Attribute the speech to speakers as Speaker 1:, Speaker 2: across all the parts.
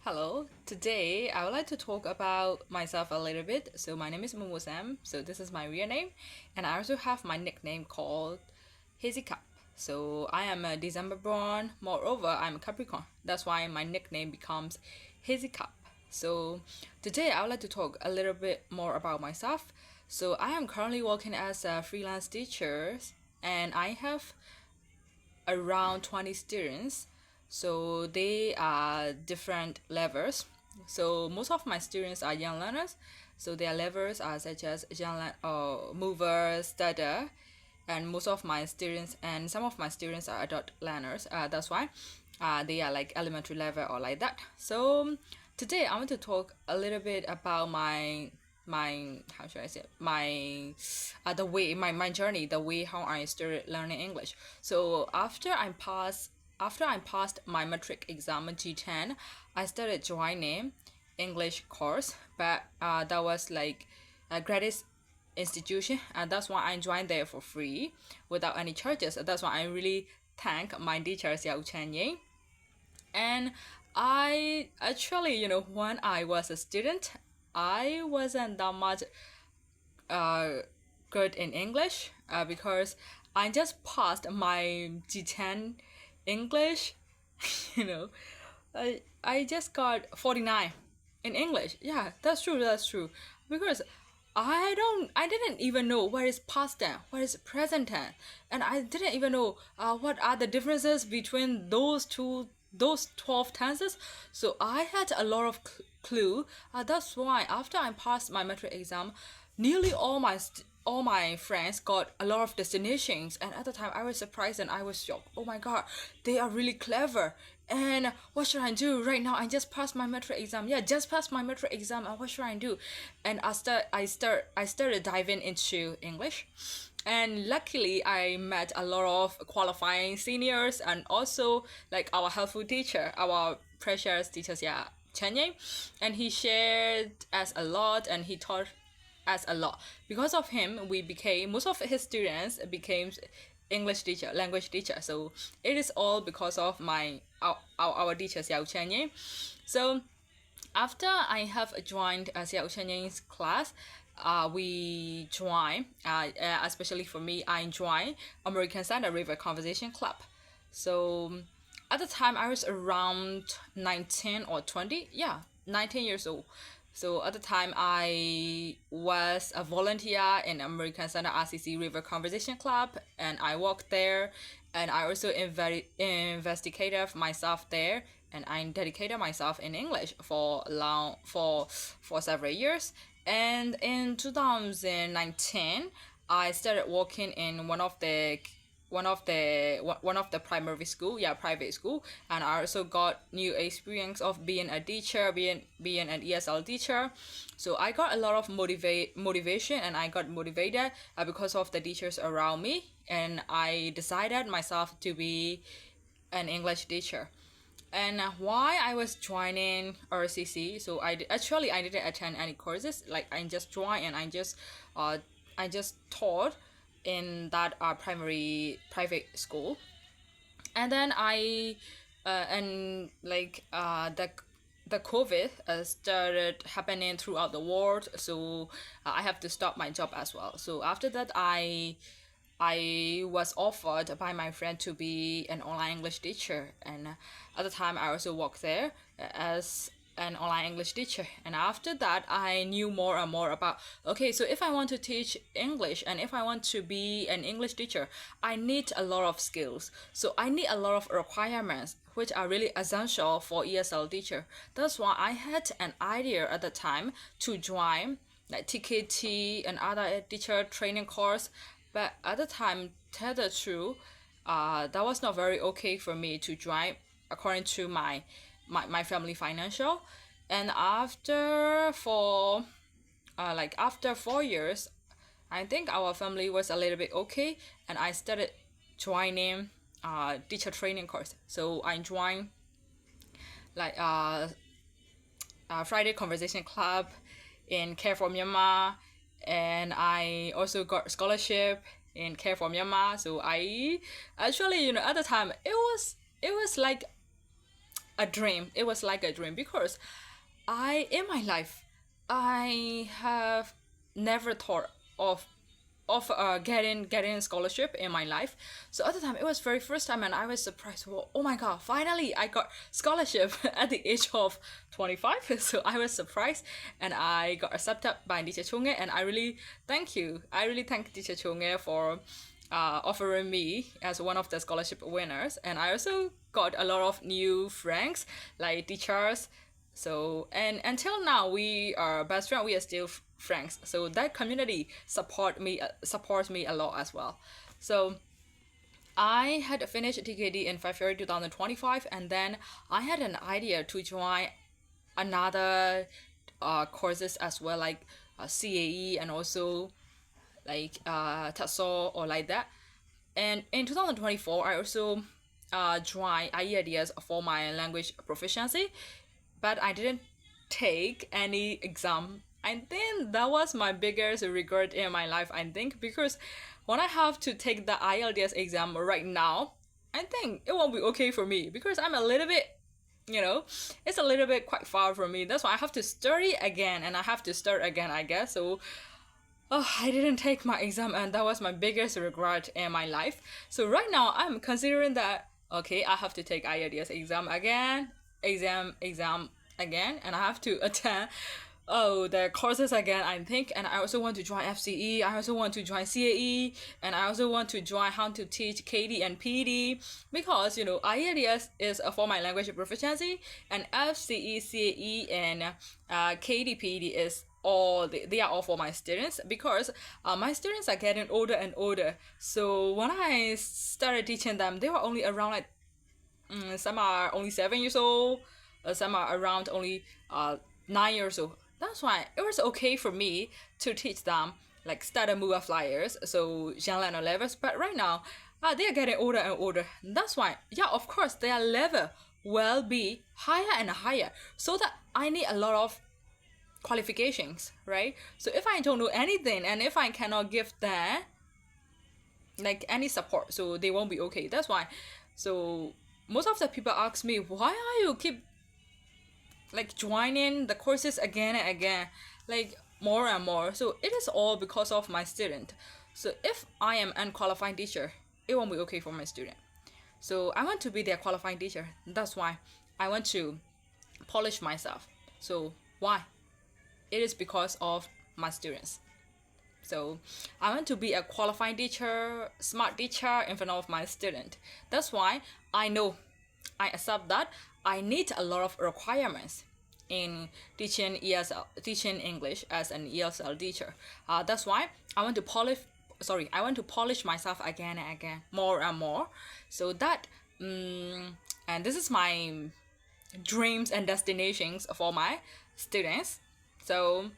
Speaker 1: Hello, today I would like to talk about myself a little bit. So, my name is Momo Sam, so this is my real name, and I also have my nickname called Hazy Cup. So, I am a December born, moreover, I'm a Capricorn. That's why my nickname becomes Hazy Cup. So, today I would like to talk a little bit more about myself. So, I am currently working as a freelance teacher, and I have around 20 students, so they are different levels. So most of my students are young learners, so their levels are such as mover, stutter, and most of my students and some of my students are adult learners. That's why they are like elementary level or like that. So today I want to talk a little bit about my how should I say it? My the way my journey, the way how I started learning English. So after I passed my matric exam in G10, I started joining English course, but that was like a gratis institution, and that's why I joined there for free without any charges. That's why I really thank my teacher Xiao Chen Ying. And I actually, when I was a student, I wasn't that much uh, good in English because I just passed my G10 English. you know, I just got 49 in English. Yeah, that's true. That's true. Because I didn't even know what is past tense, what is present tense, and I didn't even know what are the differences between those 12 tenses. So I had a lot of clue. That's why after I passed my metric exam, nearly all my friends got a lot of destinations, and at the time I was surprised and I was shocked. Oh my god, they are really clever. And what should I do right now? I just passed my metric exam. Yeah, just passed my metric exam. And what should I do? And I started diving into English, and luckily I met a lot of qualifying seniors and also like our helpful teacher, our precious teachers. Yeah, Chen Yang, and he shared us a lot and he taught us a lot. Because of him, we became most of his students became English teacher, language teacher. So it is all because of our teacher Xiao Chen. So after I have joined Xiao Chenying's class, we join, especially for me, I joined American Standard River Conversation Club. So at the time, I was around 19 or 20. Yeah, 19 years old. So at the time, I was a volunteer in American Standard RCC River Conversation Club, and I worked there, and I also investigated myself there, and I dedicated myself in English for several years. And in 2019, I started working in one of the primary school, yeah, private school, and I also got new experience of being a teacher, being an ESL teacher. So I got a lot of motivation, and I got motivated because of the teachers around me, and I decided myself to be an English teacher. And why I was joining RCC, so actually I didn't attend any courses. Like I just joined and I just taught in that primary private school. And then and like the COVID started happening throughout the world, so I have to stop my job as well. So after that, I was offered by my friend to be an online English teacher, and at the time I also worked there as an online English teacher. And after that, I knew more and more about, okay, so if I want to teach English and if I want to be an English teacher, I need a lot of skills. So I need a lot of requirements which are really essential for ESL teacher. That's why I had an idea at the time to join like TKT and other teacher training course. But at the time, tell the truth, that was not very okay for me to join according to my family financial. And after 4 years, I think our family was a little bit okay, and I started joining teacher training course. So I joined like Friday Conversation Club in Care for Myanmar, and I also got scholarship in Care for Myanmar. So I actually, at the time, it was like a dream. It was like a dream because in my life, I have never thought of getting scholarship in my life. So at the time, it was very first time, and I was surprised. Well, oh my god! Finally, I got scholarship at the age of 25. So I was surprised, and I got accepted by teacher Chunge, and I really thank you. I really thank teacher Chunge for offering me as one of the scholarship winners, and I also got a lot of new friends like teachers. So and until now we are best friends. We are still friends. So that community supports me a lot as well. So I had finished TKD in February 2025, and then I had an idea to join another courses as well, like CAE and also like TESOL or like that. And in 2024, I also joined IELTS for my language proficiency, but I didn't take any exam. I think that was my biggest regret in my life, I think, because when I have to take the IELTS exam right now, I think it won't be okay for me because I'm a little bit, it's a little bit quite far from me. That's why I have to study again and I have to start again, I guess. So I didn't take my exam, and that was my biggest regret in my life. So right now I'm considering that okay, I have to take IELTS exam again, and I have to attend the courses again, I think. And I also want to join FCE, I also want to join CAE, and I also want to join how to teach KD and PD, because IELTS is for my language proficiency, and FCE, CAE, and KD, PD is they are all for my students, because my students are getting older and older. So when I started teaching them, they were only around like some are only 7 years old, some are around only 9 years old. That's why it was okay for me to teach them like starter mover flyers, so Jean levels. But right now, they are getting older and older. That's why, yeah, of course, their level will be higher and higher. So that I need a lot of qualifications, right? So if I don't know anything and if I cannot give them like any support, so they won't be okay. That's why. So most of the people ask me, why are you keep like joining the courses again and again, like more and more? So it is all because of my student. So if I am unqualified teacher, it won't be okay for my student. So I want to be their qualified teacher. That's why I want to polish myself. So why? It is because of my students. So I want to be a qualified teacher, smart teacher in front of my student. That's why I know, I accept that I need a lot of requirements in teaching teaching English as an ESL teacher. That's why I want to polish myself again and again, more and more, so that and this is my dreams and destinations for my students. So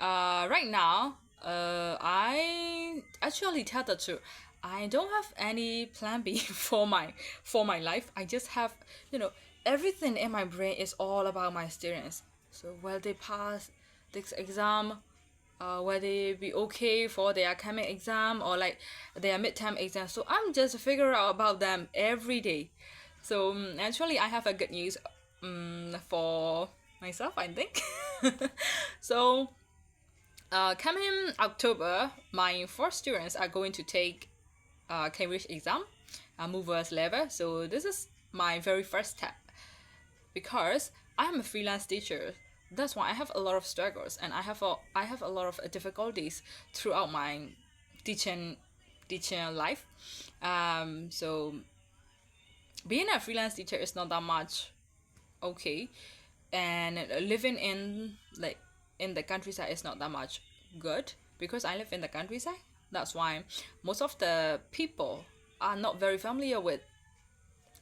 Speaker 1: right now, I actually tell the truth, I don't have any plan B for my life. I just have, everything in my brain is all about my students. So will they pass this exam? Will they be okay for their coming exam or like their midterm exam? So I'm just figuring out about them every day. So actually, I have a good news for myself, I think. So coming October, my four students are going to take Cambridge exam, movers level. So this is my very first step, because I am a freelance teacher. That's why I have a lot of struggles, and I have a lot of difficulties throughout my teaching life. So being a freelance teacher is not that much okay, and living in the countryside is not that much good, because I live in the countryside. That's why most of the people are not very familiar with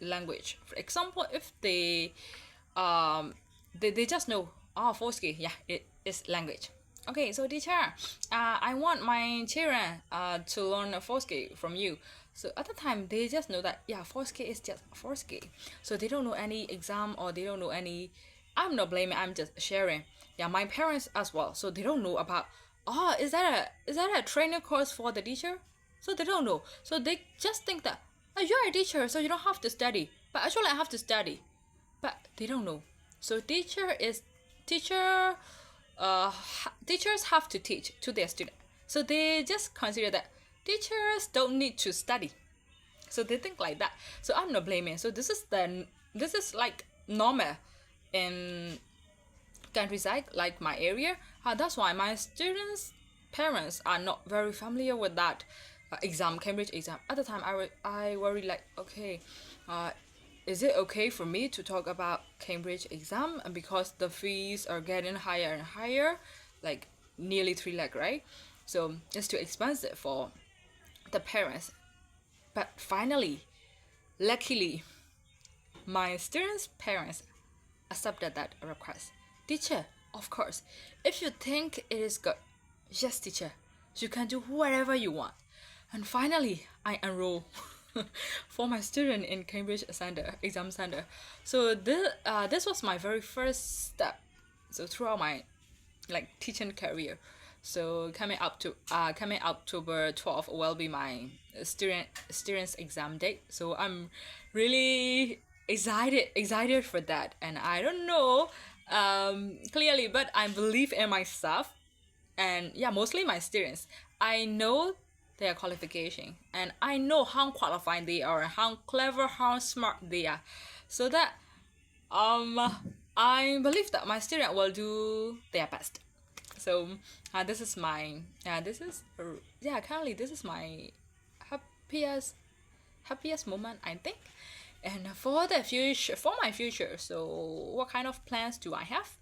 Speaker 1: language. For example, if they just know, Foski, yeah, it is language. Okay, so teacher, I want my children to learn Foski from you. So at the time, they just know that, yeah, Foski is just Foski. So they don't know any exam, or they don't know any. I'm not blaming, I'm just sharing. Yeah, my parents as well. So they don't know about, is that a training course for the teacher? So they don't know. So they just think that, you're a teacher, so you don't have to study. But actually, I have to study. but they don't know. So teacher teachers have to teach to their student. So they just consider that teachers don't need to study. So they think like that. So I'm not blaming. So this is like normal in countryside like my area. That's why my students' parents are not very familiar with that exam, Cambridge exam. At the time, I worried like, okay, uh, is it okay for me to talk about Cambridge exam? And because the fees are getting higher and higher, like nearly 3 lakh, right? So it's too expensive for the parents. But finally, luckily, my students' parents accepted that request. Teacher, of course, if you think it is good, yes, teacher, you can do whatever you want. And finally, I enroll for my student in Cambridge Center, Exam Center. So this was my very first step. So throughout my like teaching career. So coming October 12th will be my students exam date. So I'm really excited for that, and I don't know clearly, but I believe in myself, and yeah, mostly my students. I know their qualification, and I know how qualified they are, how clever, how smart they are, so that um I believe that my student will do their best. So this is my this is yeah, currently this is my happiest moment, I think. And for the future, for my future, so what kind of plans do I have?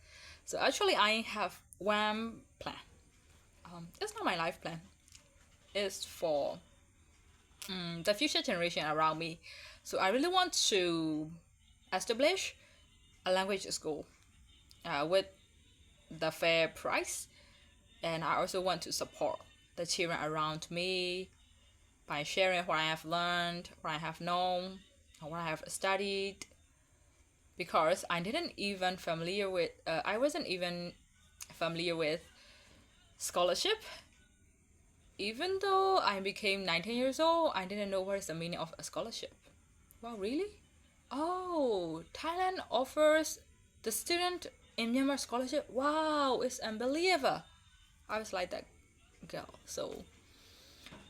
Speaker 1: So actually I have one plan. It's not my life plan. It's for the future generation around me. So I really want to establish a language school with the fair price, and I also want to support the children around me by sharing what I have learned, what I have known, or what I have studied. Because I wasn't even familiar with scholarship. Even though I became 19 years old, I didn't know what is the meaning of a scholarship. Wow, really? Oh, Thailand offers the student in Myanmar scholarship. Wow, it's unbelievable. I was like that girl. So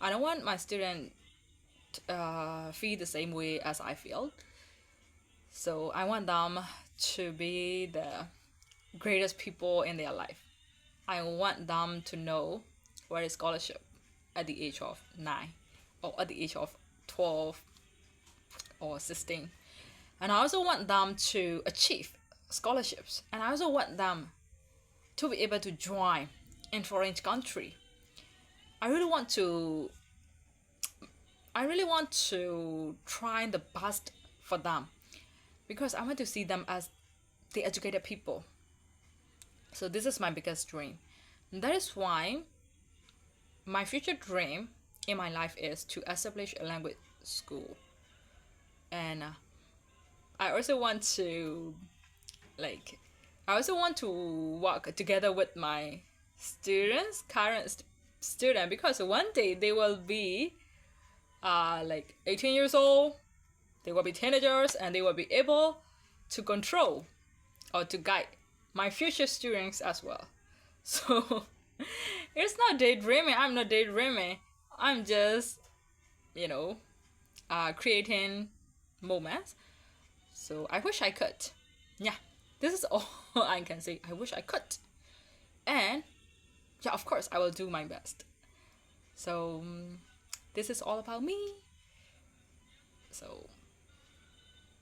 Speaker 1: I don't want my student feel the same way as I feel. So I want them to be the greatest people in their life. I want them to know what is scholarship at the age of 9 or at the age of 12 or 16. And I also want them to achieve scholarships. And I also want them to be able to join in foreign country. I really want to try the best for them, because I want to see them as the educated people. So this is my biggest dream. And that is why my future dream in my life is to establish a language school. And I also want to work together with my current student, because one day they will be 18 years old, they will be teenagers, and they will be able to control or to guide my future students as well. So it's not daydreaming. I'm not daydreaming. I'm just, creating moments. So I wish I could. Yeah, this is all I can say. I wish I could. And yeah, of course, I will do my best. So this is all about me. So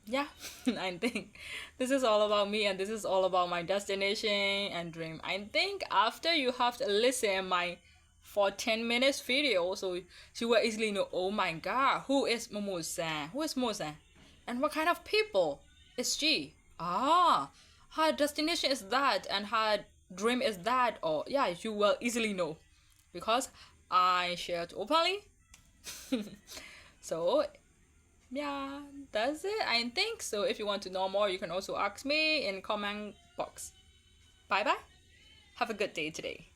Speaker 1: yeah, I think this is all about me, and this is all about my destination and dream. I think after you have to listen my 10 minutes video, so you will easily know, oh my god, who is Momo-san? Who is Momo-san? And what kind of people is she? Her destination is that, and her dream is that. Or yeah, you will easily know, because I shared openly. So yeah, that's it, I think. So if you want to know more, you can also ask me in comment box. Bye bye. Have a good day today.